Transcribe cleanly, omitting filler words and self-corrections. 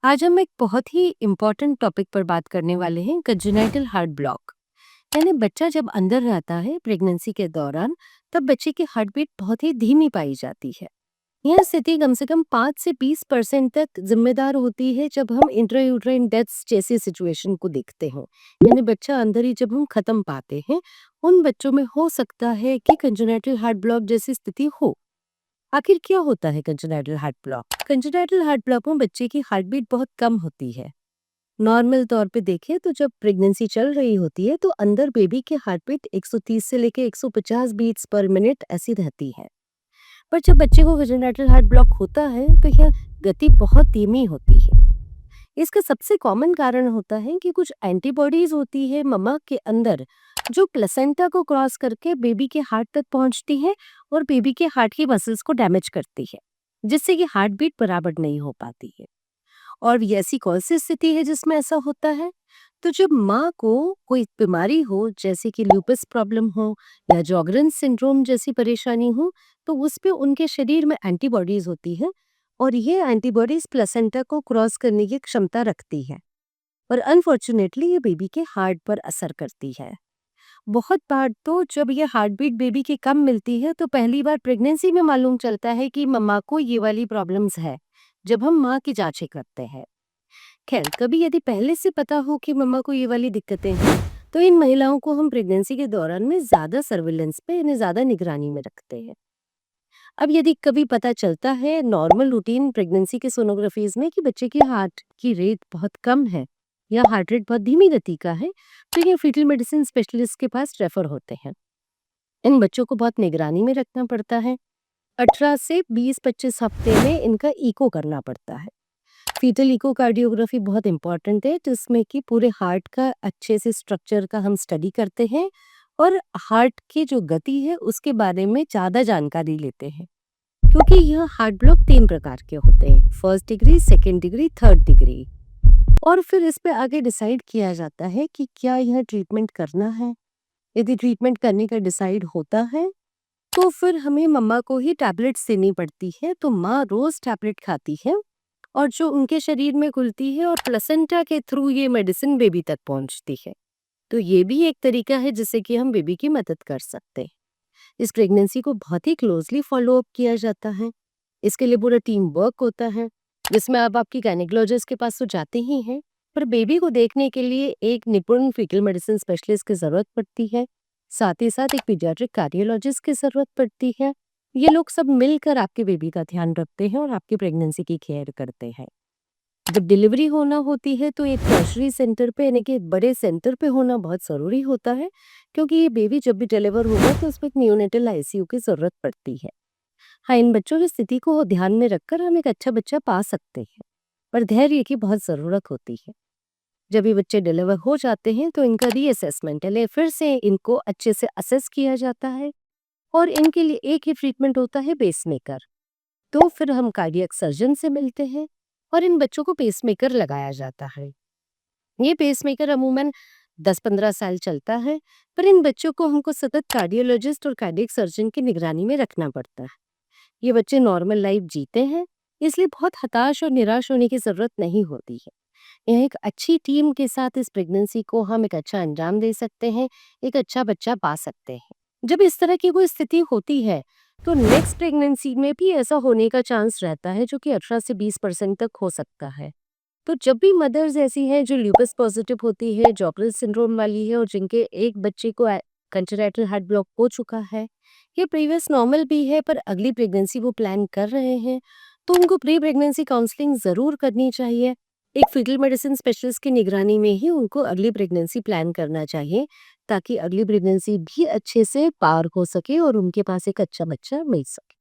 आज हम एक बहुत ही इम्पोर्टेंट टॉपिक पर बात करने वाले हैं, कंजेनिटल हार्ट ब्लॉक। यानी बच्चा जब अंदर रहता है प्रेगनेंसी के दौरान, तब बच्चे की हार्ट बीट बहुत ही धीमी पाई जाती है। यह स्थिति कम से कम 5 से 20% तक जिम्मेदार होती है जब हम इंट्रायूट्राइन डेथ्स जैसी सिचुएशन को देखते हैं। यानी बच्चा अंदर ही जब हम खत्म पाते हैं, उन बच्चों में हो सकता है कि कंजेनिटल हार्ट ब्लॉक जैसी स्थिति हो। आखिर क्या होता है congenital heart block? Congenital heart block में बच्चे की हार्ट बीट बहुत कम होती है। नॉर्मल तौर पे देखें तो जब प्रेगनेंसी चल रही होती है तो अंदर बेबी की हार्ट बीट 130 से लेके 150 बीट्स पर मिनट ऐसी रहती है। पर जब बच्चे को कंजेनिटल हार्ट ब्लॉक होता है तो यह गति बहुत धीमी होती है। इसका सबसे कॉमन कारण होता है कि कुछ एंटीबॉडीज होती है मम्मा के अंदर, जो प्लेसेंटा को क्रॉस करके बेबी के हार्ट तक पहुंचती है और बेबी के हार्ट की मसल्स को डैमेज करती है, जिससे कि हार्ट बीट बराबर नहीं हो पाती है। और ये ऐसी कौन सी स्थिति है जिसमें ऐसा होता है? तो जब माँ को कोई बीमारी हो, जैसे कि ल्यूपस प्रॉब्लम हो या जॉगरन सिंड्रोम जैसी परेशानी हो, तो उस पे उनके शरीर में एंटीबॉडीज होती है और ये एंटीबॉडीज प्लेसेंटा को क्रॉस करने की क्षमता रखती है और अनफॉर्चुनेटली ये बेबी के हार्ट पर असर करती है। बहुत बार तो जब ये हार्ट बीट बेबी की कम मिलती है तो पहली बार प्रेगनेंसी में मालूम चलता है कि मम्मा को ये वाली प्रॉब्लम्स है, जब हम माँ की जांचें करते हैं। खैर, कभी यदि पहले से पता हो कि मम्मा को ये वाली दिक्कतें हैं, तो इन महिलाओं को हम प्रेगनेंसी के दौरान में ज़्यादा सर्विलेंस पे, इन्हें ज़्यादा निगरानी में रखते हैं। अब यदि कभी पता चलता है नॉर्मल रूटीन प्रेगनेंसी के सोनोग्राफीज में कि बच्चे की हार्ट की रेट बहुत कम है या हार्ट रेट बहुत धीमी गति का है, तो ये फीटल मेडिसिन स्पेशलिस्ट के पास रेफर होते हैं। इन बच्चों को बहुत निगरानी में रखना पड़ता है। 18 से 20-25 हफ्ते में इनका इको करना पड़ता है। फीटल इकोकार्डियोग्राफी बहुत इंपॉर्टेंट है, जिसमें कि पूरे हार्ट का अच्छे से स्ट्रक्चर का हम स्टडी करते हैं और हार्ट की जो गति है उसके बारे में ज़्यादा जानकारी लेते हैं। क्योंकि यह हार्ट ब्लॉक 3 प्रकार के होते हैं, first degree, second degree, third degree. और फिर इस पे आगे डिसाइड किया जाता है कि क्या यह ट्रीटमेंट करना है। यदि ट्रीटमेंट करने का डिसाइड होता है तो फिर हमें मम्मा को ही टैबलेट्स देनी पड़ती है, तो माँ रोज टैबलेट खाती है और जो उनके शरीर में घुलती है और प्लेसेंटा के थ्रू ये मेडिसिन बेबी तक पहुंचती है। तो ये भी एक तरीका है जिससे कि हम बेबी की मदद कर सकते हैं। इस प्रेगनेंसी को बहुत ही क्लोजली फॉलो अप किया जाता है। इसके लिए पूरा टीम वर्क होता है, जिसमें आप आपकी गायनेकोलॉजिस्ट के पास तो जाते ही हैं, पर बेबी को देखने के लिए एक निपुण फीटल मेडिसिन स्पेशलिस्ट की ज़रूरत पड़ती है। साथ ही साथ एक पीडियाट्रिक कार्डियोलॉजिस्ट की ज़रूरत पड़ती है। ये लोग सब मिलकर आपके बेबी का ध्यान रखते हैं और आपकी प्रेगनेंसी की केयर करते हैं। जब डिलीवरी होना होती है तो एक टर्शरी सेंटर पे, यानी कि एक बड़े सेंटर पे होना बहुत ज़रूरी होता है, क्योंकि ये बेबी जब भी डिलीवर होगा तो उसमें एक नियोनेटल आईसीयू की ज़रूरत पड़ती है। हाँ, इन बच्चों की स्थिति को ध्यान में रखकर हम एक अच्छा बच्चा पा सकते हैं, पर धैर्य की बहुत ज़रूरत होती है। जब ये बच्चे डिलीवर हो जाते हैं तो इनका रीअसेसमेंट, यानी फिर से इनको अच्छे से असेस किया जाता है और इनके लिए एक ही ट्रीटमेंट होता है, पेसमेकर। तो फिर हम कार्डियक सर्जन से मिलते हैं और इन बच्चों को पेसमेकर लगाया जाता है। ये पेसमेकर अमूमन 10-15 साल चलता है, पर इन बच्चों को हमको सतत कार्डियोलॉजिस्ट और कार्डियक सर्जन की निगरानी में रखना पड़ता है। ये बच्चे नॉर्मल लाइफ जीते हैं, इसलिए बहुत हताश और निराश होने की ज़रूरत नहीं होती है। यह एक अच्छी टीम के साथ इस प्रेगनेंसी को हम एक अच्छा अंजाम दे सकते हैं, एक अच्छा बच्चा पा सकते हैं। जब इस तरह की कोई स्थिति होती है, तो नेक्स्ट प्रेगनेंसी में भी ऐसा होने का चांस रहता है, जो कि 18 से 20% तक हो सकता है। तो जब भी मदर्स ऐसी हैं जो ल्यूपस पॉजिटिव होती है, जॉगरन सिंड्रोम वाली है और जिनके एक बच्चे को कंजेनिटल हार्ट ब्लॉक हो चुका है, ये प्रीवियस नॉर्मल भी है पर अगली प्रेगनेंसी वो प्लान कर रहे हैं, तो उनको प्री प्रेगनेंसी काउंसलिंग ज़रूर करनी चाहिए। एक फीटल मेडिसिन स्पेशलिस्ट की निगरानी में ही उनको अगली प्रेगनेंसी प्लान करना चाहिए, ताकि अगली प्रेगनेंसी भी अच्छे से पार हो सके और उनके पास एक अच्छा बच्चा मिल सके।